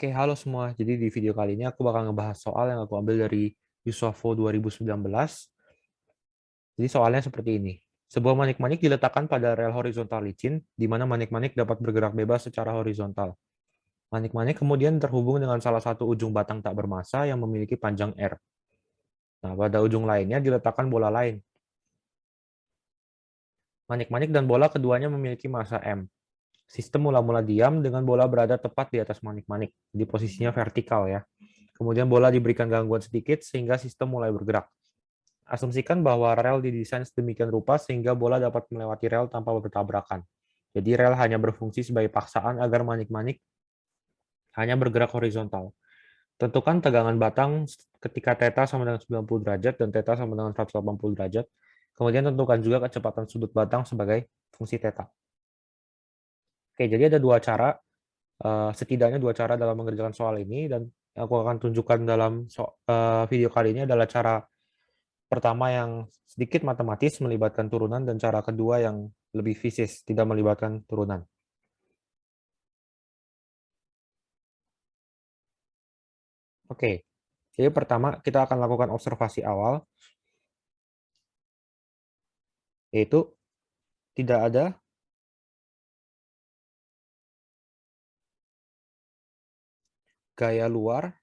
Oke, halo semua. Jadi di video kali ini aku bakal ngebahas soal yang aku ambil dari Yusofo 2019. Jadi soalnya seperti ini. Sebuah manik-manik diletakkan pada rel horizontal licin, di mana manik-manik dapat bergerak bebas secara horizontal. Manik-manik kemudian terhubung dengan salah satu ujung batang tak bermassa yang memiliki panjang R. Nah, pada ujung lainnya diletakkan bola lain. Manik-manik dan bola keduanya memiliki massa M. Sistem mula-mula diam dengan bola berada tepat di atas manik-manik, di posisinya vertikal ya. Kemudian bola diberikan gangguan sedikit sehingga sistem mulai bergerak. Asumsikan bahwa rel didesain sedemikian rupa sehingga bola dapat melewati rel tanpa bertabrakan. Jadi rel hanya berfungsi sebagai paksaan agar manik-manik hanya bergerak horizontal. Tentukan tegangan batang ketika θ sama dengan 90 derajat dan θ sama dengan 180 derajat. Kemudian tentukan juga kecepatan sudut batang sebagai fungsi θ. Oke, jadi ada dua cara, setidaknya dua cara dalam mengerjakan soal ini, dan aku akan tunjukkan dalam video kali ini adalah cara pertama yang sedikit matematis melibatkan turunan dan cara kedua yang lebih fisis tidak melibatkan turunan. Oke, jadi pertama kita akan lakukan observasi awal, yaitu tidak ada gaya luar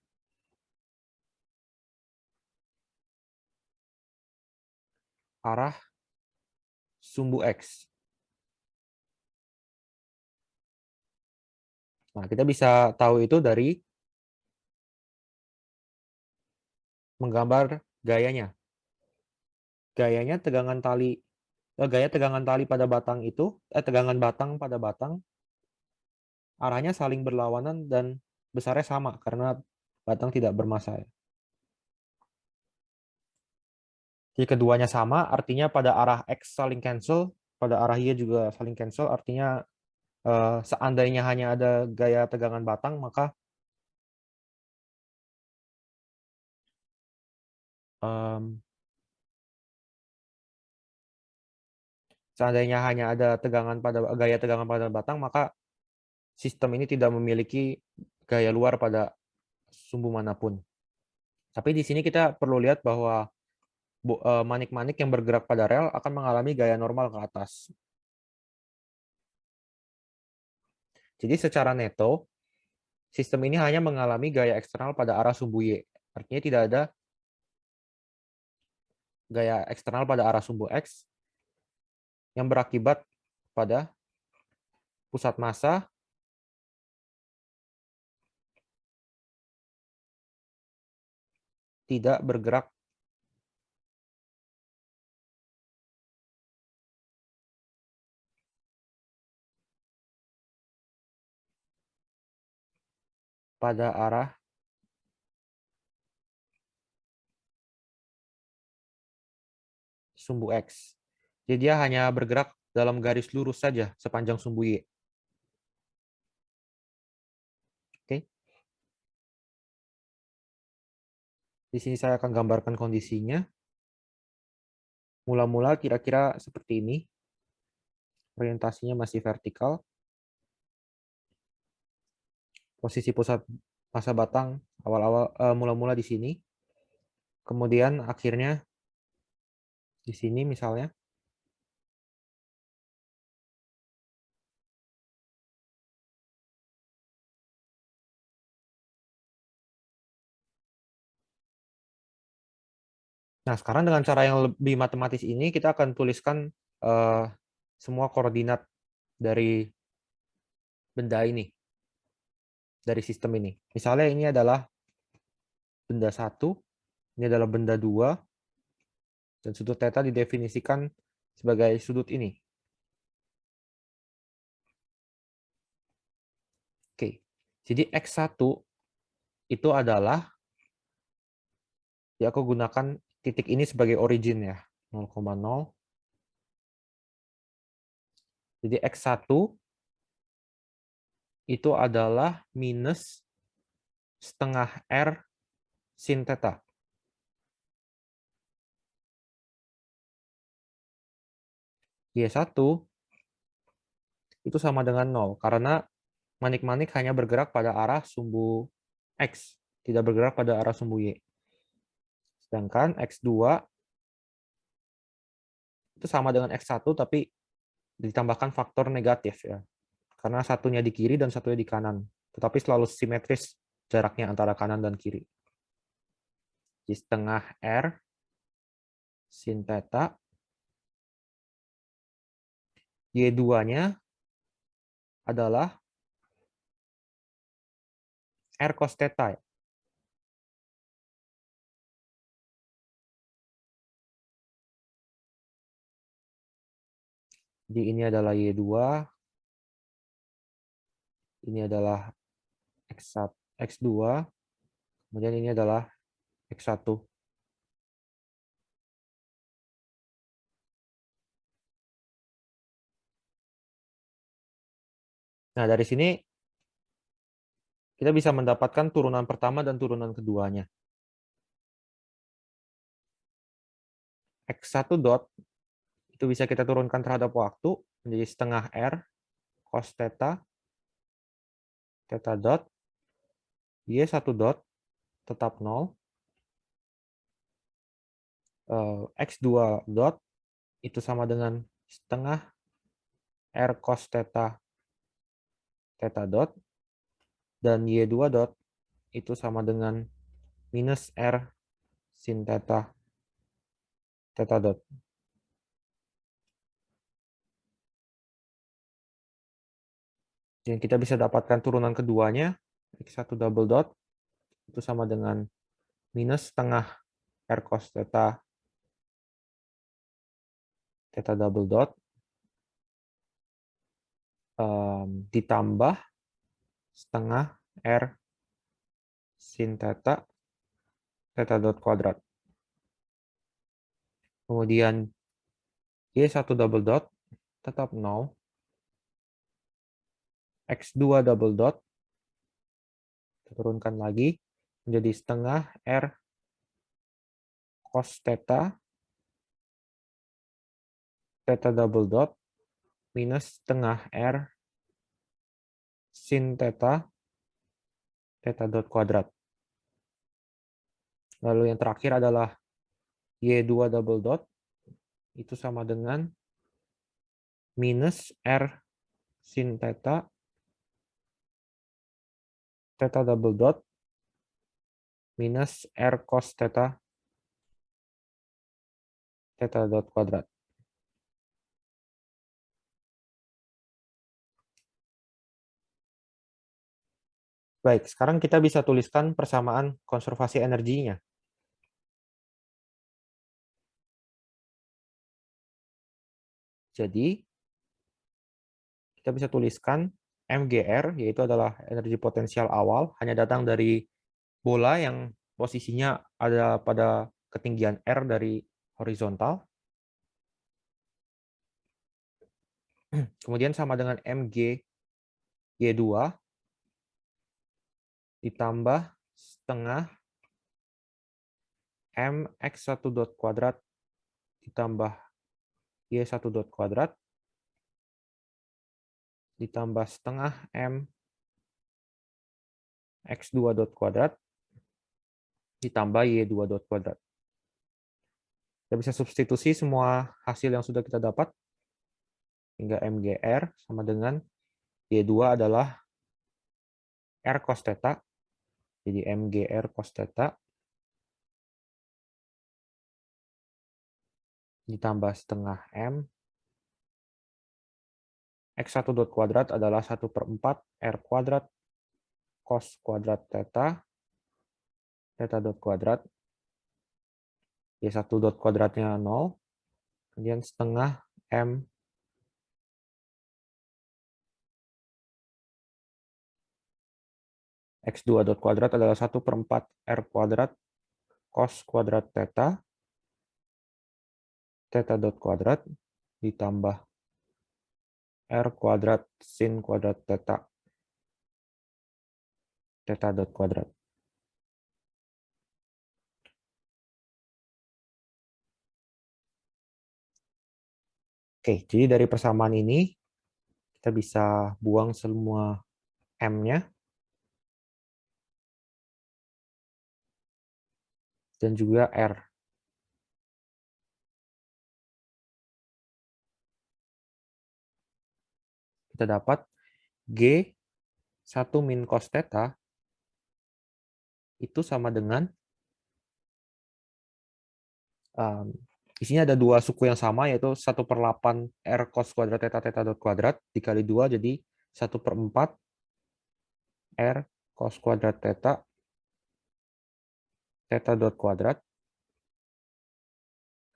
arah sumbu X. Nah, kita bisa tahu itu dari menggambar gayanya. Gayanya gaya tegangan tali pada batang itu, tegangan batang pada batang, arahnya saling berlawanan dan besarnya sama karena batang tidak bermassa. Jadi keduanya sama, artinya pada arah X saling cancel, pada arah Y juga saling cancel, artinya seandainya hanya ada gaya tegangan batang, maka seandainya hanya ada gaya tegangan pada batang, maka sistem ini tidak memiliki gaya luar pada sumbu manapun. Tapi di sini kita perlu lihat bahwa manik-manik yang bergerak pada rel akan mengalami gaya normal ke atas. Jadi secara neto, sistem ini hanya mengalami gaya eksternal pada arah sumbu Y. Artinya tidak ada gaya eksternal pada arah sumbu X yang berakibat pada pusat massa tidak bergerak pada arah sumbu X. Jadi dia hanya bergerak dalam garis lurus saja sepanjang sumbu Y. Oke. Di sini saya akan gambarkan kondisinya. Mula-mula kira-kira seperti ini. Orientasinya masih vertikal. Posisi pusat massa batang awal-awal mula-mula di sini. Kemudian akhirnya di sini misalnya. Nah, sekarang dengan cara yang lebih matematis ini, kita akan tuliskan semua koordinat dari benda ini, dari sistem ini. Misalnya ini adalah benda 1, ini adalah benda 2, dan sudut θ didefinisikan sebagai sudut ini. Oke, jadi X1 itu adalah, ya aku gunakan titik ini sebagai origin ya, 0,0. Jadi X1 itu adalah minus setengah R sin θ. Y1 itu sama dengan 0, karena manik-manik hanya bergerak pada arah sumbu X, tidak bergerak pada arah sumbu Y. Sedangkan X2 itu sama dengan X1 tapi ditambahkan faktor negatif ya. Karena satunya di kiri dan satunya di kanan. Tetapi selalu simetris jaraknya antara kanan dan kiri. Di setengah R sin theta. Y2-nya adalah R cos theta. Jadi ini adalah Y2, ini adalah X1, X2, kemudian ini adalah X1. Nah, dari sini kita bisa mendapatkan turunan pertama dan turunan keduanya. X1 dot itu bisa kita turunkan terhadap waktu menjadi setengah R cos theta, theta dot, Y1 dot tetap 0, X2 dot itu sama dengan setengah R cos theta, theta dot, dan Y2 dot itu sama dengan minus R sin theta, theta dot. Dan kita bisa dapatkan turunan keduanya, X1 double dot, itu sama dengan minus setengah R cos theta, theta double dot, ditambah setengah R sin theta, theta dot kuadrat. Kemudian Y1 double dot tetap 0, X2 double dot, kita turunkan lagi, menjadi setengah R cos theta, theta double dot, minus setengah R sin theta, theta dot kuadrat. Lalu yang terakhir adalah Y2 double dot, itu sama dengan minus R sin theta, theta double dot, minus R cos theta, theta dot kuadrat. Baik, sekarang kita bisa tuliskan persamaan konservasi energinya. Jadi, kita bisa tuliskan MGR, yaitu adalah energi potensial awal, hanya datang dari bola yang posisinya ada pada ketinggian R dari horizontal. Kemudian sama dengan MG Y2 ditambah setengah M X1 dot kuadrat ditambah Y1 dot kuadrat ditambah setengah M X2 dot kuadrat ditambah Y2 dot kuadrat. Kita bisa substitusi semua hasil yang sudah kita dapat hingga MGR sama dengan Y2 adalah R cos theta. Jadi MGR cos theta ditambah setengah M X1 dot kuadrat adalah 1/4 R kuadrat cos kuadrat theta, theta dot kuadrat, Y1 dot kuadratnya 0, kemudian setengah M X2 dot kuadrat adalah 1/4 R kuadrat cos kuadrat theta, theta dot kuadrat, ditambah R kuadrat sin kuadrat theta, theta dot kuadrat. Oke, jadi dari persamaan ini kita bisa buang semua M-nya, dan juga R. Kita dapat G 1 min cos theta itu sama dengan isinya ada dua suku yang sama, yaitu 1/8 R cos kuadrat theta theta dot kuadrat dikali 2, jadi 1/4 R cos kuadrat theta theta dot kuadrat,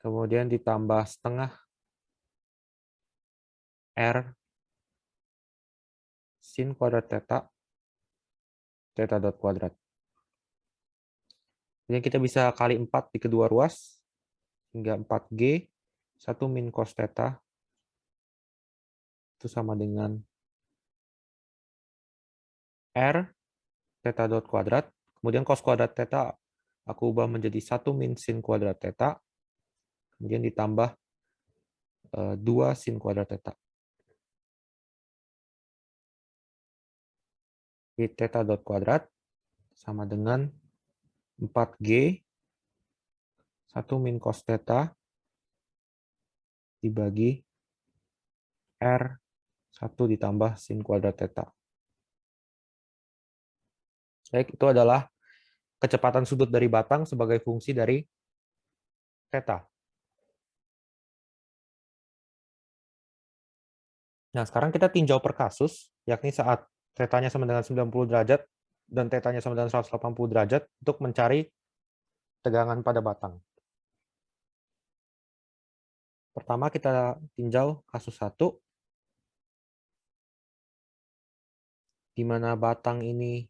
kemudian ditambah setengah R sin kuadrat theta theta dot kuadrat. Jadi kita bisa kali 4 di kedua ruas, hingga 4G 1 min cos theta itu sama dengan R theta dot kuadrat, kemudian cos kuadrat theta aku ubah menjadi 1 min sin kuadrat theta, kemudian ditambah 2 sin kuadrat theta. Di theta dot kuadrat sama dengan 4G 1 min cos theta dibagi R 1 ditambah sin kuadrat theta. Baik, itu adalah kecepatan sudut dari batang sebagai fungsi dari theta. Nah, sekarang kita tinjau per kasus, yakni saat tetanya sama dengan 90 derajat dan tetanya sama dengan 180 derajat untuk mencari tegangan pada batang. Pertama kita tinjau kasus 1, di mana batang ini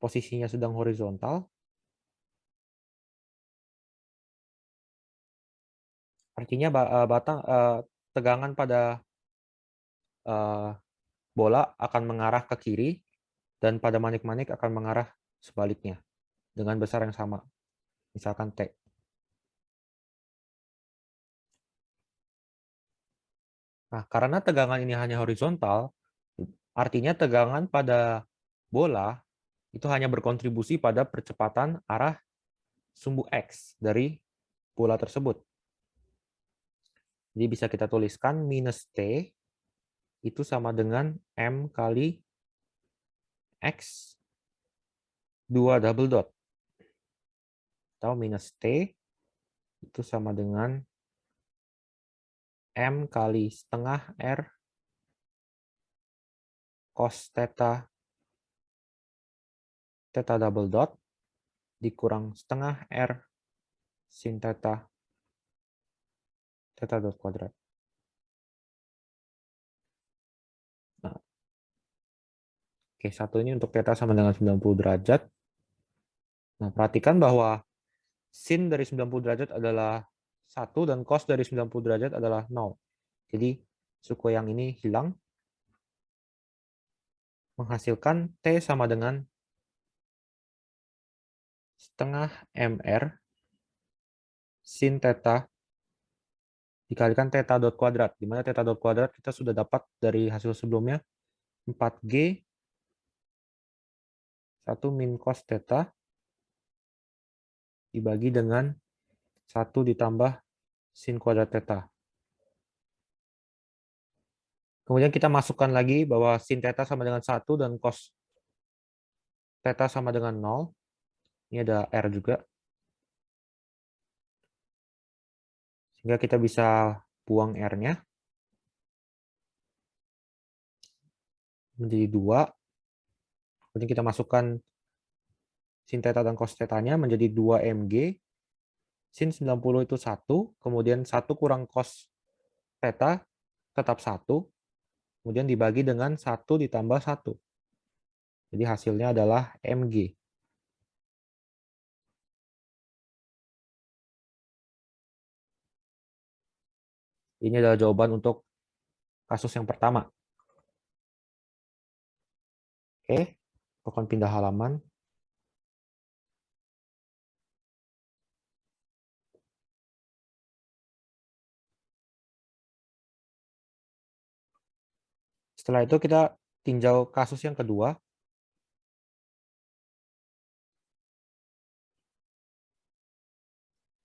posisinya sedang horizontal. Artinya tegangan pada bola akan mengarah ke kiri dan pada manik-manik akan mengarah sebaliknya dengan besar yang sama, misalkan T. Nah, karena tegangan ini hanya horizontal, artinya tegangan pada bola itu hanya berkontribusi pada percepatan arah sumbu X dari bola tersebut. Jadi bisa kita tuliskan minus T itu sama dengan M kali X 2 double dot. Atau minus T itu sama dengan M kali setengah R cos theta theta double dot dikurang setengah R sin theta theta dot kuadrat. Nah, oke, satu ini untuk theta sama dengan 90 derajat. Nah, perhatikan bahwa sin dari 90 derajat adalah 1 dan cos dari 90 derajat adalah 0. Jadi suku yang ini hilang, menghasilkan T sama dengan setengah MR sin theta dikalikan theta dot kuadrat, di mana theta dot kuadrat kita sudah dapat dari hasil sebelumnya 4G 1 min cos theta dibagi dengan 1 ditambah sin kuadrat theta. Kemudian kita masukkan lagi bahwa sin theta sama dengan 1 dan cos theta sama dengan 0. Ini ada R juga. Sehingga kita bisa buang R-nya. Menjadi 2. Kemudian kita masukkan sin theta dan cos theta-nya menjadi 2mg. Sin 90 itu 1. Kemudian 1 kurang cos theta tetap 1. Kemudian dibagi dengan 1 ditambah 1. Jadi hasilnya adalah mg. Ini adalah jawaban untuk kasus yang pertama. Oke, akan pindah halaman. Setelah itu kita tinjau kasus yang kedua.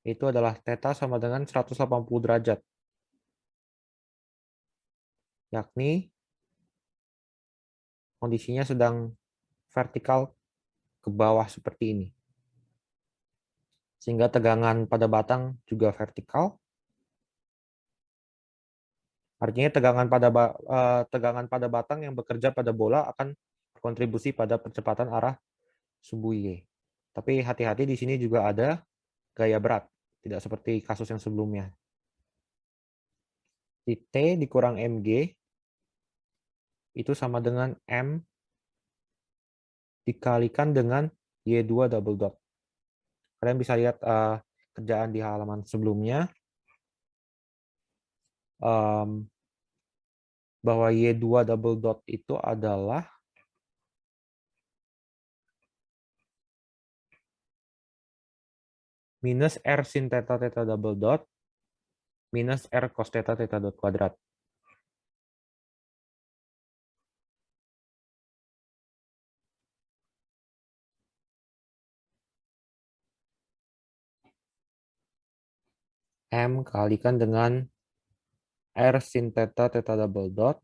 Itu adalah theta sama dengan 180 derajat. Yakni kondisinya sedang vertikal ke bawah seperti ini. Sehingga tegangan pada batang juga vertikal. Artinya tegangan pada batang yang bekerja pada bola akan berkontribusi pada percepatan arah sumbu Y. Tapi hati-hati, di sini juga ada gaya berat, tidak seperti kasus yang sebelumnya. Di T dikurang mg itu sama dengan M dikalikan dengan Y2 double dot. Kalian bisa lihat kerjaan di halaman sebelumnya, bahwa Y2 double dot itu adalah minus R sin theta theta double dot minus R cos theta theta dot kuadrat. M kalikan dengan R sin theta theta double dot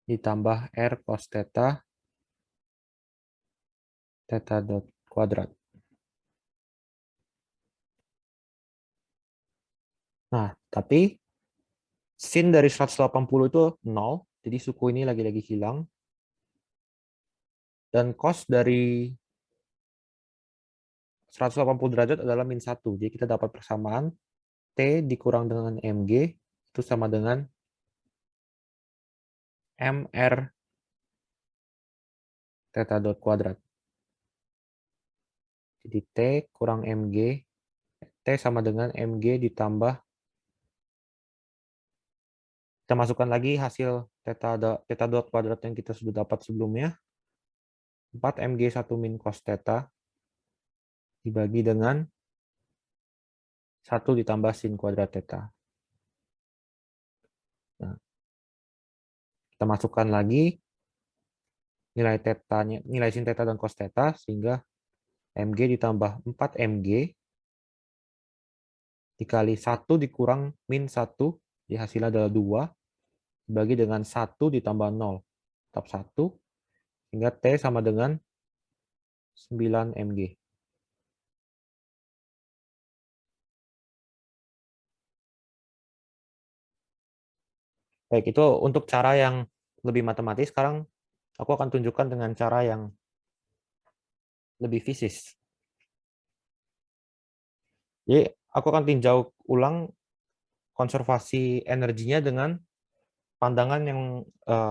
ditambah R cos theta theta dot kuadrat. Nah, tapi sin dari 180 itu 0, jadi suku ini lagi-lagi hilang. Dan cos dari 180 derajat adalah min 1. Jadi kita dapat persamaan T dikurang dengan mg itu sama dengan mr theta dot kuadrat. Jadi T kurang mg, T sama dengan mg ditambah, kita masukkan lagi hasil theta dot kuadrat yang kita sudah dapat sebelumnya, 4 mg 1 min cos theta dibagi dengan 1 ditambah sin kuadrat theta. Nah, kita masukkan lagi nilai sin theta dan cos theta, sehingga mg ditambah 4 mg dikali 1 dikurang min 1, jadi hasilnya adalah 2, dibagi dengan 1 ditambah 0, tetap 1, sehingga T sama dengan 9 mg. Baik, itu untuk cara yang lebih matematis. Sekarang aku akan tunjukkan dengan cara yang lebih fisis. Jadi, aku akan tinjau ulang konservasi energinya dengan pandangan yang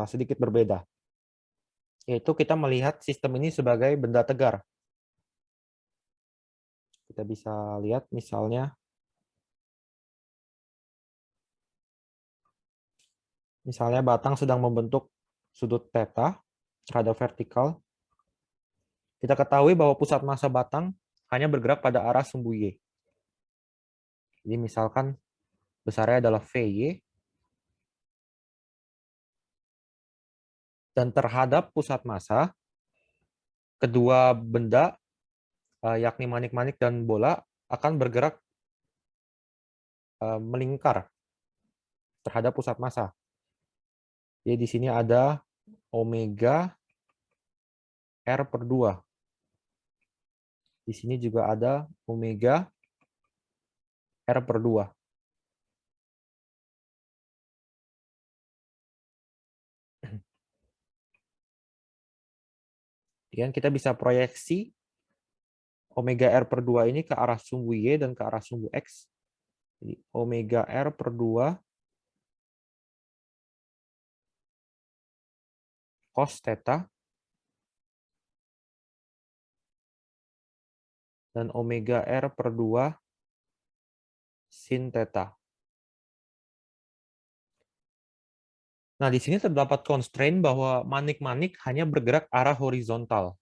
sedikit berbeda. Yaitu kita melihat sistem ini sebagai benda tegar. Kita bisa lihat misalnya batang sedang membentuk sudut theta terhadap vertikal. Kita ketahui bahwa pusat massa batang hanya bergerak pada arah sumbu Y. Jadi misalkan besarnya adalah VY, dan terhadap pusat massa, kedua benda, yakni manik-manik dan bola, akan bergerak melingkar terhadap pusat massa. Jadi di sini ada omega R per 2. Di sini juga ada omega R per 2. Dan kita bisa proyeksi omega R per 2 ini ke arah sumbu Y dan ke arah sumbu X. Jadi omega R per 2 cos theta dan omega R per 2 sin theta. Nah, di sini terdapat constraint bahwa manik-manik hanya bergerak arah horizontal.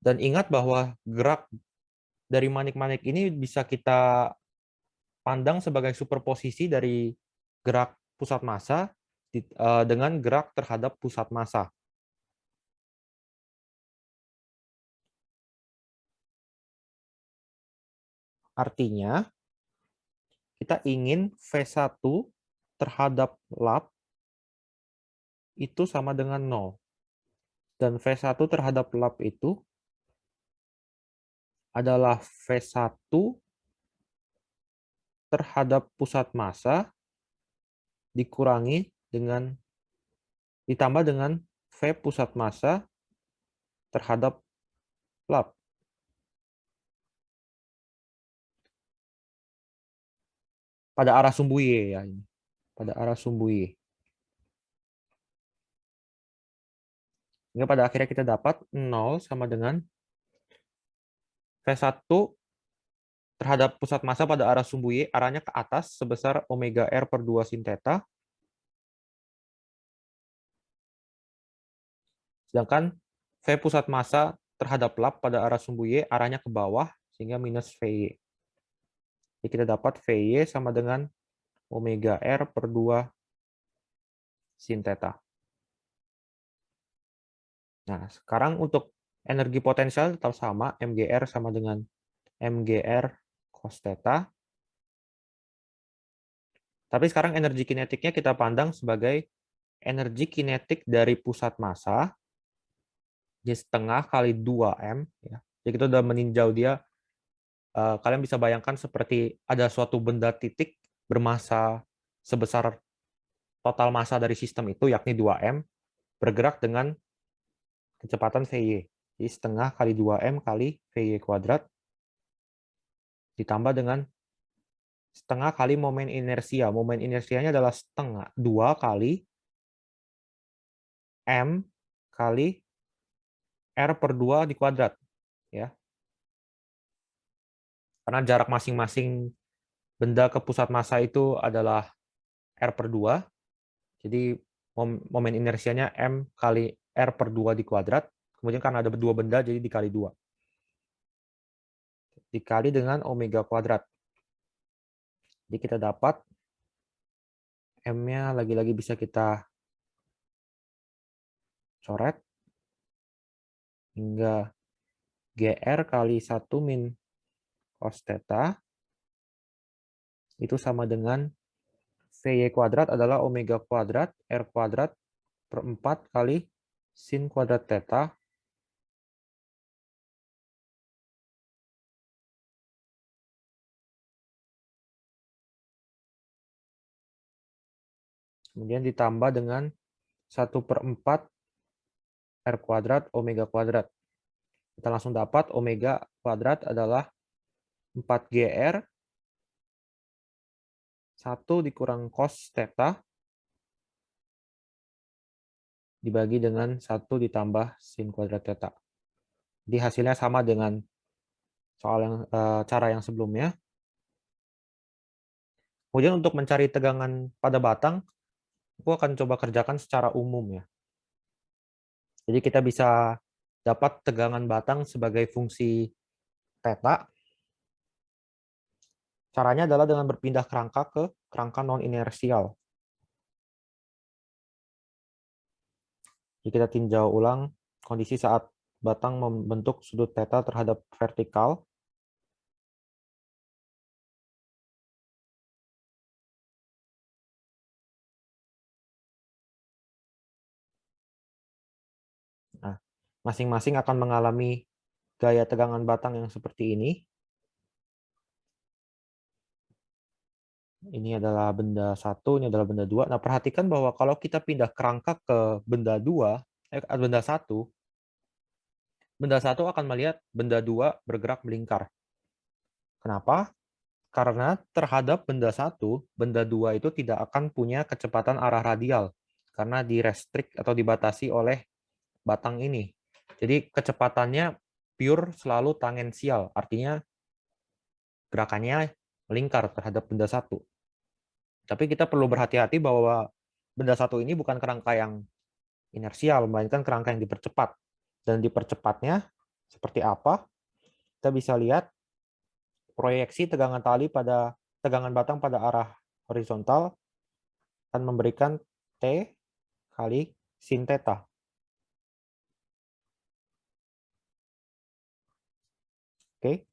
Dan ingat bahwa gerak dari manik-manik ini bisa kita pandang sebagai superposisi dari gerak pusat massa dengan gerak terhadap pusat massa. Artinya, kita ingin V1 terhadap lap itu sama dengan 0. Dan V1 terhadap lap itu adalah V1 terhadap pusat massa dikurangi dengan ditambah dengan V pusat massa terhadap lap. Pada arah sumbu Y ya ini. Pada arah sumbu Y. Sehingga pada akhirnya kita dapat 0 sama dengan V1 terhadap pusat massa pada arah sumbu Y, arahnya ke atas sebesar omega R per 2 sin theta. Sedangkan V pusat massa terhadap lap pada arah sumbu Y, arahnya ke bawah, sehingga minus VY. Jadi kita dapat VY sama dengan omega R per 2 sin theta. Nah, sekarang untuk energi potensial tetap sama, MGR sama dengan MGR cos theta. Tapi sekarang energi kinetiknya kita pandang sebagai energi kinetik dari pusat massa, jadi setengah kali 2M. Ya. Jadi kita udah meninjau dia. Kalian bisa bayangkan seperti ada suatu benda titik bermassa sebesar total massa dari sistem itu, yakni 2M, bergerak dengan kecepatan VY. Jadi setengah kali 2M kali VY kuadrat ditambah dengan setengah kali momen inersia. Momen inersianya adalah setengah 2 kali M kali R per 2 di kuadrat. Ya. Karena jarak masing-masing benda ke pusat massa itu adalah R per 2. Jadi momen inersianya M kali R per 2 di kuadrat. Kemudian karena ada dua benda, jadi dikali 2. Dikali dengan omega kuadrat. Jadi kita dapat M-nya lagi-lagi bisa kita coret. Hingga GR kali 1 min cos theta itu sama dengan VY kuadrat adalah omega kuadrat R kuadrat per 4 kali sin kuadrat theta kemudian ditambah dengan 1/4 R kuadrat omega kuadrat. Kita langsung dapat omega kuadrat adalah 4GR 1 dikurang cos theta dibagi dengan 1 ditambah sin kuadrat theta. Jadi hasilnya sama dengan cara yang sebelumnya. Kemudian untuk mencari tegangan pada batang, aku akan coba kerjakan secara umum ya. Jadi kita bisa dapat tegangan batang sebagai fungsi theta. Caranya adalah dengan berpindah kerangka ke kerangka non-inersial. Jadi kita tinjau ulang kondisi saat batang membentuk sudut theta terhadap vertikal. Nah, masing-masing akan mengalami gaya tegangan batang yang seperti ini. Ini adalah benda 1, ini adalah benda 2. Nah, perhatikan bahwa kalau kita pindah kerangka ke benda 2, benda 1, benda 1 akan melihat benda 2 bergerak melingkar. Kenapa? Karena terhadap benda 1, benda 2 itu tidak akan punya kecepatan arah radial karena direstrik atau dibatasi oleh batang ini. Jadi kecepatannya pure selalu tangensial, artinya gerakannya melingkar terhadap benda 1. Tapi kita perlu berhati-hati bahwa benda 1 ini bukan kerangka yang inersial, melainkan kerangka yang dipercepat. Dan dipercepatnya seperti apa? Kita bisa lihat proyeksi tegangan tali pada tegangan batang pada arah horizontal akan memberikan T kali sin theta. Oke.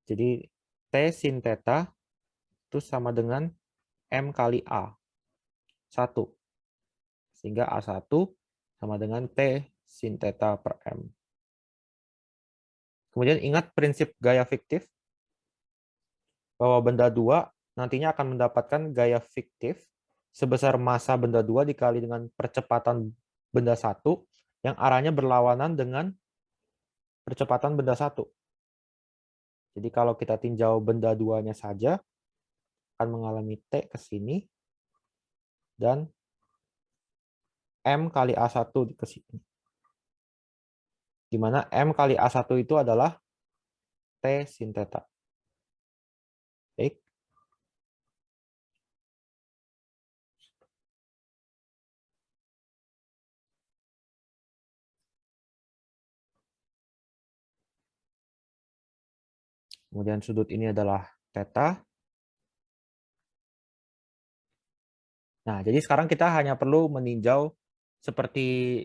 Jadi T sin theta itu sama dengan M kali A. 1. Sehingga A1 sama dengan T sin theta per M. Kemudian ingat prinsip gaya fiktif, bahwa benda 2 nantinya akan mendapatkan gaya fiktif sebesar massa benda 2 dikali dengan percepatan benda 1 yang arahnya berlawanan dengan percepatan benda 1. Jadi kalau kita tinjau benda 2-nya saja, akan mengalami T ke sini, dan M kali A1 ke sini. Di mana M kali A1 itu adalah T sin theta. Baik. Kemudian sudut ini adalah theta. Nah, jadi sekarang kita hanya perlu meninjau seperti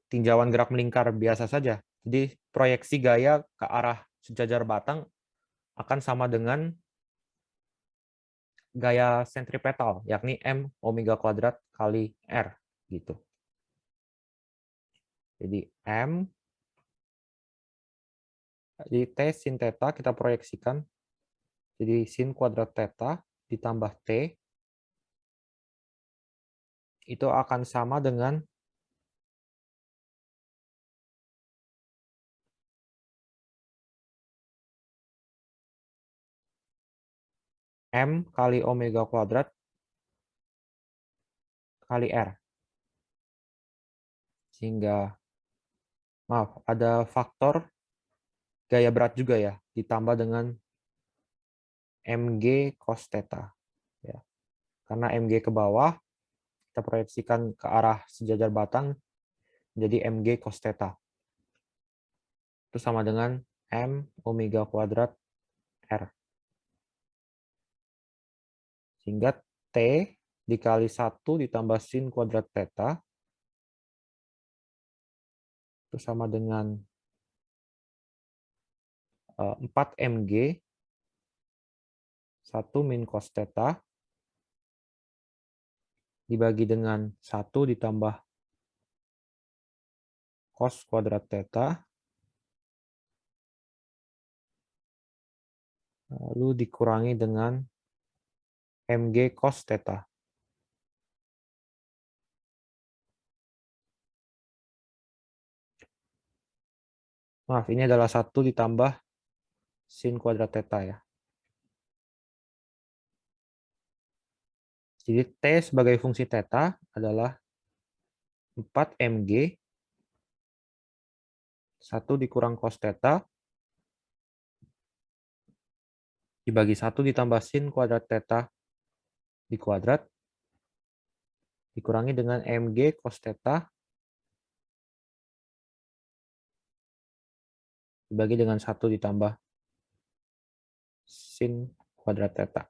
tinjauan gerak melingkar biasa saja. Jadi proyeksi gaya ke arah sejajar batang akan sama dengan gaya sentripetal, yakni M omega kuadrat kali R. Gitu. Jadi M, di T sin theta kita proyeksikan, jadi sin kuadrat theta ditambah T, itu akan sama dengan M kali omega kuadrat kali R. Sehingga, maaf, ada faktor gaya berat juga ya, ditambah dengan mg cos theta. Ya. Karena mg ke bawah, kita proyeksikan ke arah sejajar batang, menjadi mg cos theta. Itu sama dengan m omega kuadrat R. Sehingga T dikali 1 ditambah sin kuadrat theta, itu sama dengan 4 mg 1 min cos theta dibagi dengan 1 ditambah cos kuadrat theta, lalu dikurangi dengan mg cos theta. Maaf, ini adalah 1 ditambah sin kuadrat theta ya. Jadi T sebagai fungsi theta adalah 4 mg 1 dikurang cos theta dibagi 1 ditambah sin kuadrat theta di kuadrat dikurangi dengan mg cos theta dibagi dengan 1 ditambah sin kuadrat theta.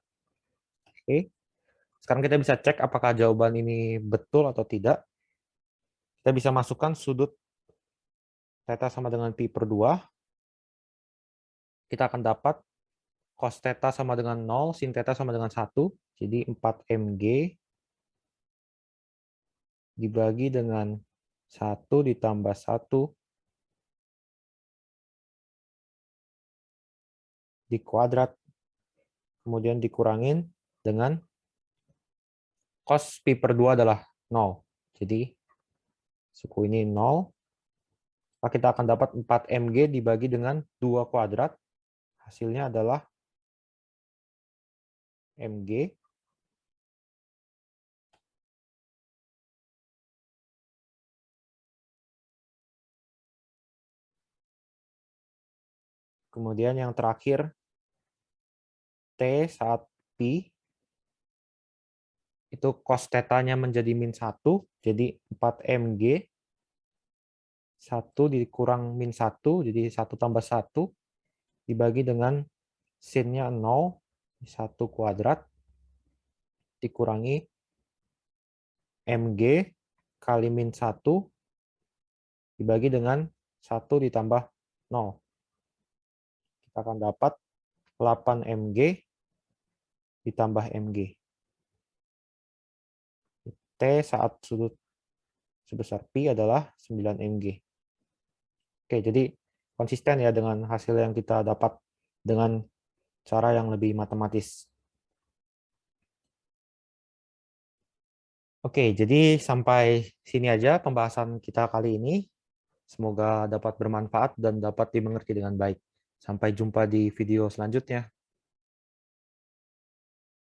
Oke. Sekarang kita bisa cek apakah jawaban ini betul atau tidak. Kita bisa masukkan sudut theta sama dengan pi per 2. Kita akan dapat cos theta sama dengan 0, sin theta sama dengan 1. Jadi 4 mg dibagi dengan 1 ditambah 1 di kuadrat, kemudian dikurangin dengan cos pi per 2 adalah 0. Jadi suku ini 0. Maka kita akan dapat 4 mg dibagi dengan 2 kuadrat. Hasilnya adalah mg kemudian yang terakhir T saat pi itu cos theta-nya menjadi min 1, jadi 4 mg 1 dikurang min 1, jadi 1 tambah 1, dibagi dengan sin-nya 0, 1 kuadrat, dikurangi mg kali min 1, dibagi dengan 1 ditambah 0. Kita akan dapat 8 mg ditambah mg. T saat sudut sebesar pi adalah 9 mg. Oke, jadi konsisten ya dengan hasil yang kita dapat dengan cara yang lebih matematis. Oke, jadi sampai sini aja pembahasan kita kali ini. Semoga dapat bermanfaat dan dapat dimengerti dengan baik. Sampai jumpa di video selanjutnya.